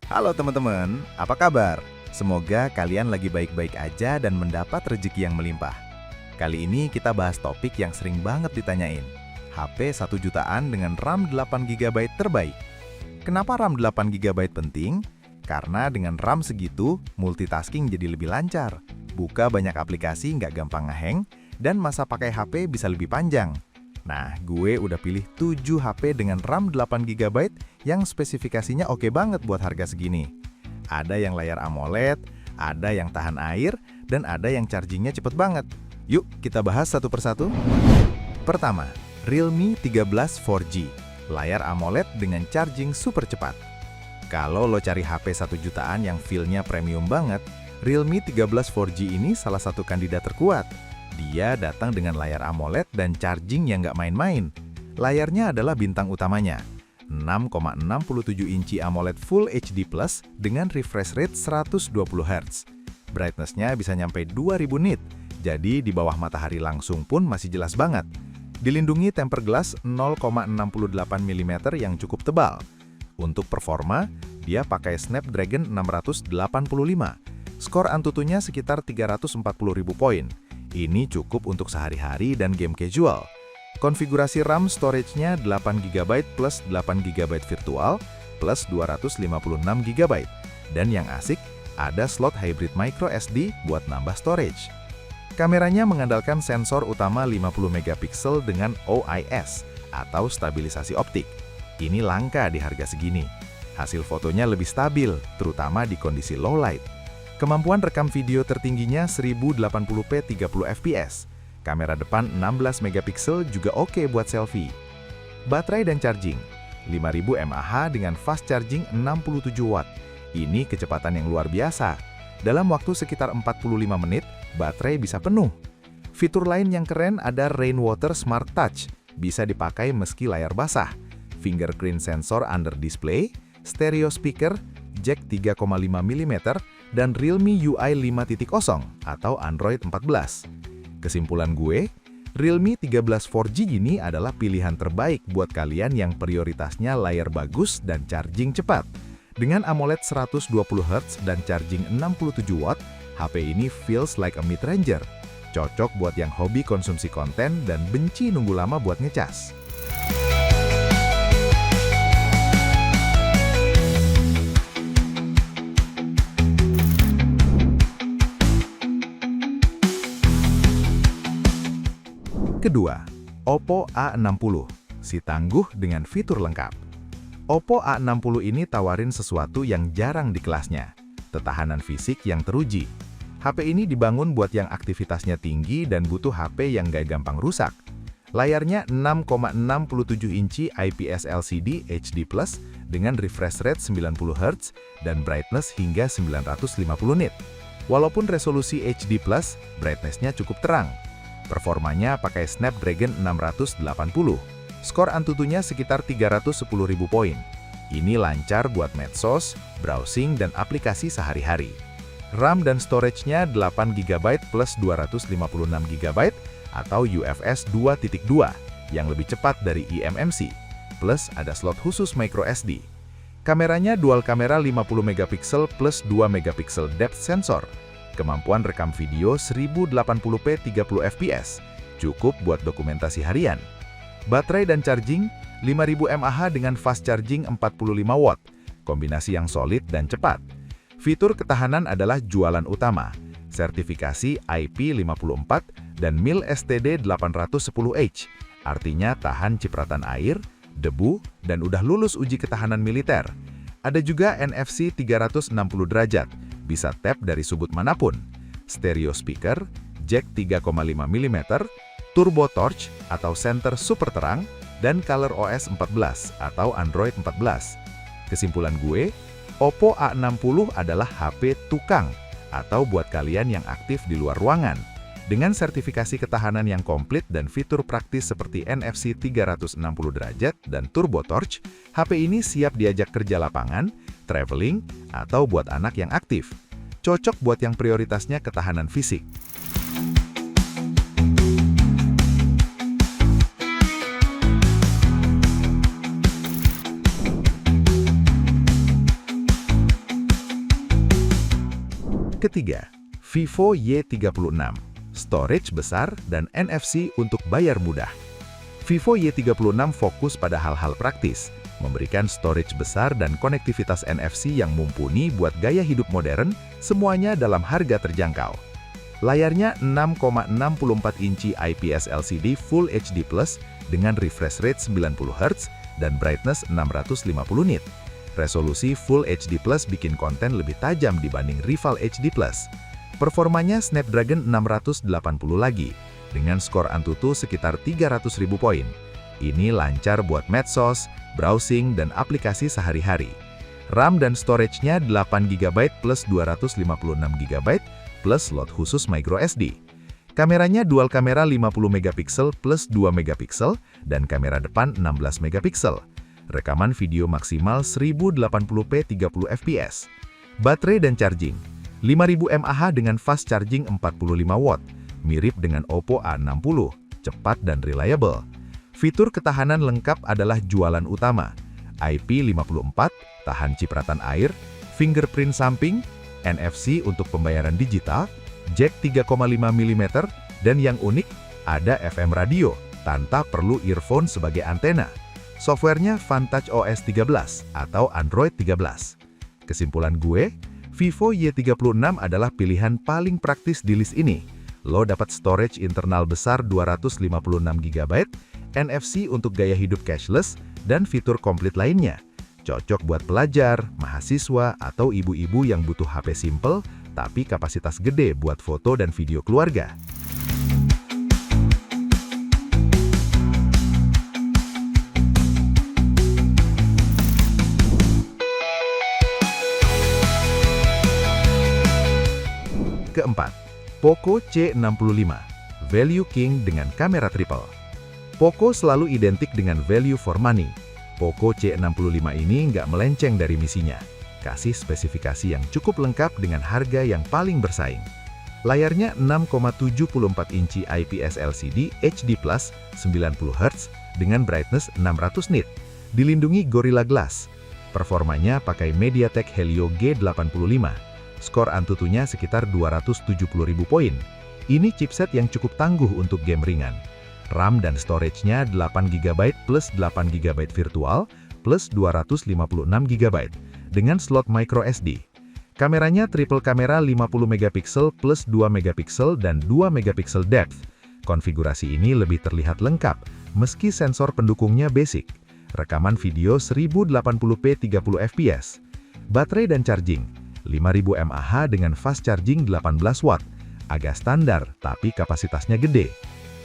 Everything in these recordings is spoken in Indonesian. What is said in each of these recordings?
Halo teman-teman, apa kabar? Semoga kalian lagi baik-baik aja dan mendapat rezeki yang melimpah. Kali ini kita bahas topik yang sering banget ditanyain. HP 1 jutaan dengan RAM 8 GB terbaik. Kenapa RAM 8 GB penting? Karena dengan RAM segitu, multitasking jadi lebih lancar. Buka banyak aplikasi nggak gampang ngeheng, dan masa pakai HP bisa lebih panjang. Nah, gue udah pilih 7 HP dengan RAM 8 GB yang spesifikasinya oke banget buat harga segini. Ada yang layar AMOLED, ada yang tahan air, dan ada yang chargingnya cepet banget. Yuk, kita bahas satu persatu. Pertama, Realme 13 4G, layar AMOLED dengan charging super cepat. Kalau lo cari HP 1 jutaan yang feel-nya premium banget, Realme 13 4G ini salah satu kandidat terkuat. Dia datang dengan layar AMOLED dan charging yang nggak main-main. Layarnya adalah bintang utamanya. 6,67 inci AMOLED Full HD Plus dengan refresh rate 120 Hz. Brightness-nya bisa nyampe 2000 nit, jadi di bawah matahari langsung pun masih jelas banget. Dilindungi tempered glass 0,68 mm yang cukup tebal. Untuk performa, dia pakai Snapdragon 685. Skor Antutunya sekitar 340.000 poin. Ini cukup untuk sehari-hari dan game casual. Konfigurasi RAM storage-nya 8 GB plus 8 GB virtual plus 256 GB. Dan yang asik, ada slot hybrid micro SD buat nambah storage. Kameranya mengandalkan sensor utama 50 megapiksel dengan OIS atau stabilisasi optik. Ini langka di harga segini. Hasil fotonya lebih stabil, terutama di kondisi low light. Kemampuan rekam video tertingginya 1080p 30 fps. Kamera depan 16 megapiksel juga oke buat selfie. Baterai dan charging. 5000 mAh dengan fast charging 67 watt. Ini kecepatan yang luar biasa. Dalam waktu sekitar 45 menit, baterai bisa penuh. Fitur lain yang keren ada Rainwater Smart Touch. Bisa dipakai meski layar basah. Fingerprint sensor under display, stereo speaker, jack 3,5 mm, dan Realme UI 5.0 atau Android 14. Kesimpulan gue, Realme 13 4G ini adalah pilihan terbaik buat kalian yang prioritasnya layar bagus dan charging cepat. Dengan AMOLED 120 Hz dan charging 67 watt, HP ini feels like a mid-ranger. Cocok buat yang hobi konsumsi konten dan benci nunggu lama buat ngecas. Kedua, Oppo A60, si tangguh dengan fitur lengkap. Oppo A60 ini tawarin sesuatu yang jarang di kelasnya, ketahanan fisik yang teruji. HP ini dibangun buat yang aktivitasnya tinggi dan butuh HP yang gak gampang rusak. Layarnya 6,67 inci IPS LCD HD Plus dengan refresh rate 90 Hz dan brightness hingga 950 nit. Walaupun resolusi HD Plus, brightness-nya cukup terang. Performanya pakai Snapdragon 680. Skor Antutunya sekitar 310.000 poin. Ini lancar buat medsos, browsing, dan aplikasi sehari-hari. RAM dan storage-nya 8 GB plus 256 GB atau UFS 2.2 yang lebih cepat dari eMMC. Plus ada slot khusus microSD. Kameranya dual kamera 50 megapiksel plus 2 megapiksel depth sensor. Kemampuan rekam video 1080p 30 fps, cukup buat dokumentasi harian. Baterai dan charging, 5000 mAh dengan fast charging 45 watt, kombinasi yang solid dan cepat. Fitur ketahanan adalah jualan utama, sertifikasi IP54 dan MIL STD 810H, artinya tahan cipratan air, debu, dan udah lulus uji ketahanan militer. Ada juga NFC 360 derajat, bisa tap dari sudut manapun, stereo speaker, jack 3,5 mm, turbo torch atau center super terang, dan ColorOS 14 atau Android 14. Kesimpulan gue, Oppo A60 adalah HP tukang atau buat kalian yang aktif di luar ruangan. Dengan sertifikasi ketahanan yang komplit dan fitur praktis seperti NFC 360 derajat dan turbo torch, HP ini siap diajak kerja lapangan, traveling, atau buat anak yang aktif. Cocok buat yang prioritasnya ketahanan fisik. Ketiga, Vivo Y36. Storage besar dan NFC untuk bayar mudah. Vivo Y36 fokus pada hal-hal praktis, memberikan storage besar dan konektivitas NFC yang mumpuni buat gaya hidup modern, semuanya dalam harga terjangkau. Layarnya 6,64 inci IPS LCD Full HD Plus dengan refresh rate 90 Hz dan brightness 650 nit. Resolusi Full HD Plus bikin konten lebih tajam dibanding rival HD Plus. Performanya Snapdragon 680 lagi, dengan skor Antutu sekitar 300.000 poin. Ini lancar buat medsos, browsing, dan aplikasi sehari-hari. RAM dan storage-nya 8GB plus 256GB plus slot khusus microSD. Kameranya dual kamera 50MP plus 2MP dan kamera depan 16MP. Rekaman video maksimal 1080p 30fps. Baterai dan charging. 5000 mAh dengan fast charging 45 watt, mirip dengan Oppo A60, cepat dan reliable. Fitur ketahanan lengkap adalah jualan utama. IP54, tahan cipratan air, fingerprint samping, NFC untuk pembayaran digital, jack 3,5 mm, dan yang unik, ada FM radio, tanpa perlu earphone sebagai antena. Softwarenya Vantage OS 13 atau Android 13. Kesimpulan gue, Vivo Y36 adalah pilihan paling praktis di list ini. Lo dapat storage internal besar 256GB, NFC untuk gaya hidup cashless, dan fitur komplit lainnya. Cocok buat pelajar, mahasiswa, atau ibu-ibu yang butuh HP simple, tapi kapasitas gede buat foto dan video keluarga. Keempat, Poco C65, Value King dengan kamera triple. Poco selalu identik dengan value for money. Poco C65 ini nggak melenceng dari misinya. Kasih spesifikasi yang cukup lengkap dengan harga yang paling bersaing. Layarnya 6,74 inci IPS LCD HD Plus 90Hz dengan brightness 600 nit. Dilindungi Gorilla Glass. Performanya pakai MediaTek Helio G85. Skor Antutunya sekitar 270.000 poin. Ini chipset yang cukup tangguh untuk game ringan. RAM dan storage-nya 8GB plus 8GB virtual plus 256GB dengan slot microSD. Kameranya triple kamera 50MP plus 2MP dan 2MP depth. Konfigurasi ini lebih terlihat lengkap, meski sensor pendukungnya basic. Rekaman video 1080p 30fps. Baterai dan charging. 5000 mAh dengan fast charging 18 watt. Agak standar, tapi kapasitasnya gede.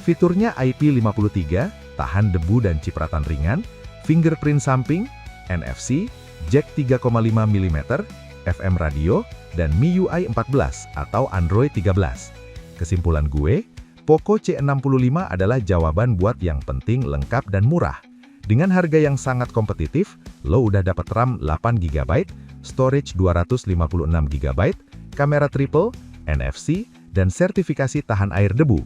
Fiturnya IP53, tahan debu dan cipratan ringan, fingerprint samping, NFC, jack 3,5 mm, FM radio, dan MIUI 14 atau Android 13. Kesimpulan gue, Poco C65 adalah jawaban buat yang penting, lengkap, dan murah. Dengan harga yang sangat kompetitif, lo udah dapat RAM 8GB, storage 256GB, kamera triple, NFC, dan sertifikasi tahan air debu.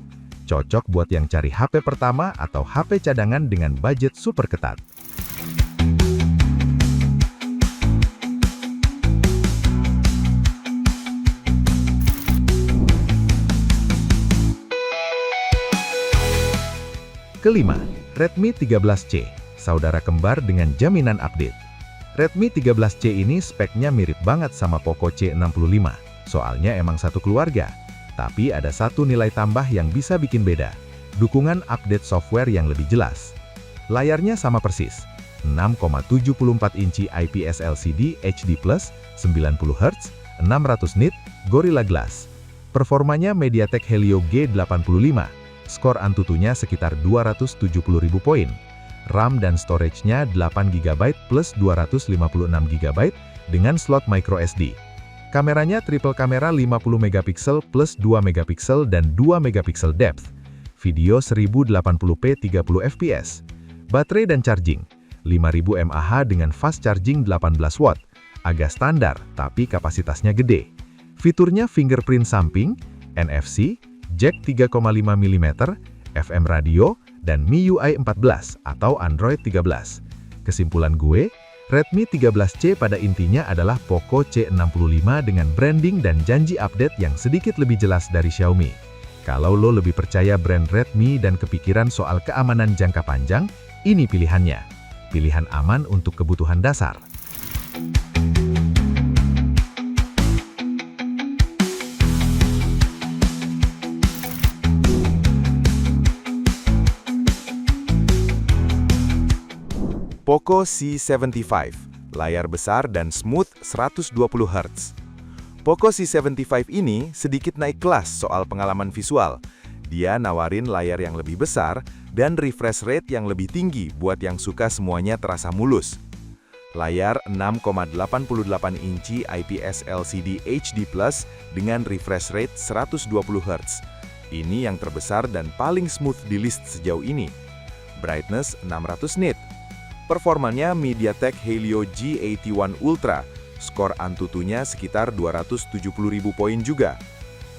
Cocok buat yang cari HP pertama atau HP cadangan dengan budget super ketat. Kelima, Redmi 13C, saudara kembar dengan jaminan update. Redmi 13C ini speknya mirip banget sama Poco C65, soalnya emang satu keluarga. Tapi ada satu nilai tambah yang bisa bikin beda, dukungan update software yang lebih jelas. Layarnya sama persis, 6,74 inci IPS LCD HD Plus, 90Hz, 600 nit, Gorilla Glass. Performanya MediaTek Helio G85, skor Antutunya sekitar 270.000 poin. RAM dan storage-nya 8GB plus 256GB dengan slot microSD. Kameranya triple kamera 50MP plus 2MP dan 2MP depth. Video 1080p 30fps. Baterai dan charging. 5000 mAh dengan fast charging 18 watt. Agak standar, tapi kapasitasnya gede. Fiturnya fingerprint samping, NFC, jack 3,5 mm, FM radio, dan MIUI 14 atau Android 13. Kesimpulan gue, Redmi 13C pada intinya adalah Poco C65 dengan branding dan janji update yang sedikit lebih jelas dari Xiaomi. Kalau lo lebih percaya brand Redmi dan kepikiran soal keamanan jangka panjang, ini pilihannya. Pilihan aman untuk kebutuhan dasar. Poco C75, layar besar dan smooth 120 Hz. Poco C75 ini sedikit naik kelas soal pengalaman visual. Dia nawarin layar yang lebih besar dan refresh rate yang lebih tinggi buat yang suka semuanya terasa mulus. Layar 6,88 inci IPS LCD HD+ dengan refresh rate 120 Hz. Ini yang terbesar dan paling smooth di list sejauh ini. Brightness 600 nit. Performanya MediaTek Helio G81 Ultra, skor Antutunya sekitar 270.000 poin juga.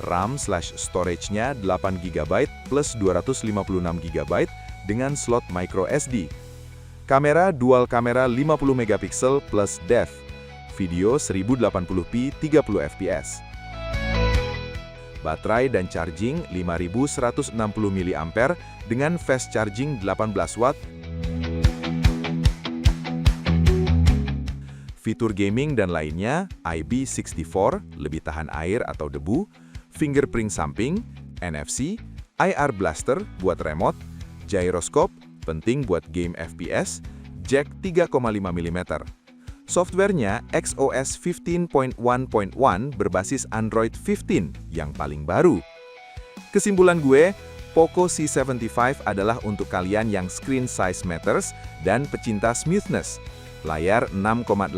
RAM/storage-nya 8GB plus 256GB dengan slot microSD. Kamera dual kamera 50MP plus depth. Video 1080p 30fps. Baterai dan charging 5160 mAh dengan fast charging 18W. Fitur gaming dan lainnya, IP64, lebih tahan air atau debu, fingerprint samping, NFC, IR blaster buat remote, gyroscope, penting buat game FPS, jack 3,5 mm. Softwarenya XOS 15.1.1 berbasis Android 15 yang paling baru. Kesimpulan gue, Poco C75 adalah untuk kalian yang screen size matters dan pecinta smoothness. Layar 6,88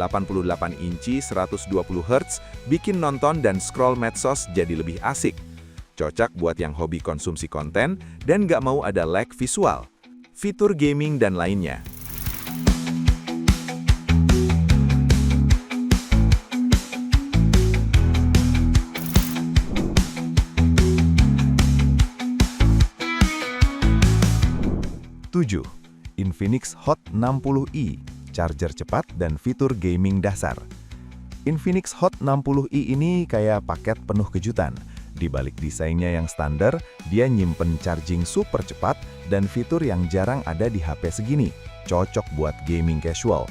inci 120 Hz bikin nonton dan scroll medsos jadi lebih asik. Cocok buat yang hobi konsumsi konten dan nggak mau ada lag visual. Fitur gaming dan lainnya. Infinix Hot 60i, charger cepat dan fitur gaming dasar. Infinix Hot 60i ini kayak paket penuh kejutan. Di balik desainnya yang standar, dia nyimpen charging super cepat dan fitur yang jarang ada di HP segini. Cocok buat gaming casual.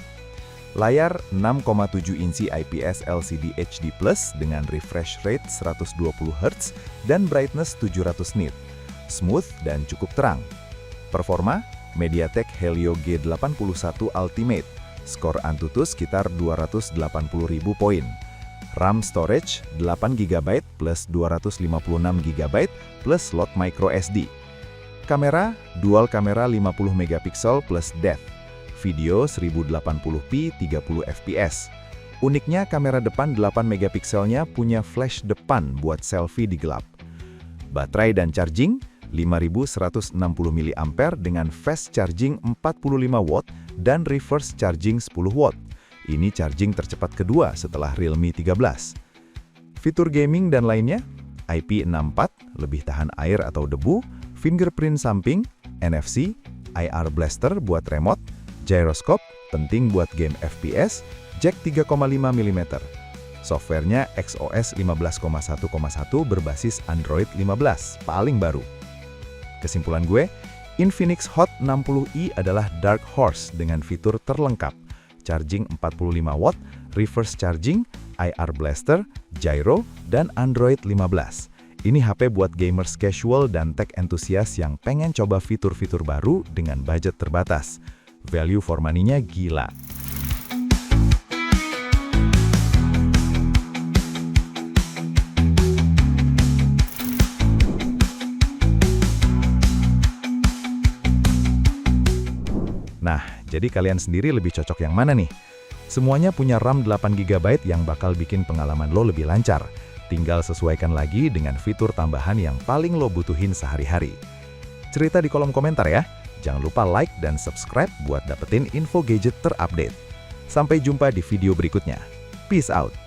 Layar 6,7 inci IPS LCD HD+ dengan refresh rate 120 Hz dan brightness 700 nit. Smooth dan cukup terang. Performa, MediaTek Helio G81 Ultimate. Skor Antutu sekitar 280.000 poin. RAM storage 8GB plus 256GB plus slot microSD. Kamera, dual kamera 50MP plus depth. Video 1080p 30fps. Uniknya kamera depan 8MP-nya punya flash depan buat selfie di gelap. Baterai dan charging 5160 mAh dengan fast charging 45W dan reverse charging 10W. Ini charging tercepat kedua setelah Realme 13. Fitur gaming dan lainnya, IP64, lebih tahan air atau debu, fingerprint samping, NFC, IR blaster buat remote, gyroscope, penting buat game FPS, jack 3,5 mm. Softwarenya XOS 15.1.1 berbasis Android 15, paling baru. Kesimpulan gue, Infinix Hot 60i adalah dark horse dengan fitur terlengkap. Charging 45W, reverse charging, IR blaster, gyro, dan Android 15. Ini HP buat gamers casual dan tech enthusiast yang pengen coba fitur-fitur baru dengan budget terbatas. Value for money-nya gila. Nah, jadi kalian sendiri lebih cocok yang mana nih? Semuanya punya RAM 8GB yang bakal bikin pengalaman lo lebih lancar. Tinggal sesuaikan lagi dengan fitur tambahan yang paling lo butuhin sehari-hari. Cerita di kolom komentar ya. Jangan lupa like dan subscribe buat dapetin info gadget terupdate. Sampai jumpa di video berikutnya. Peace out!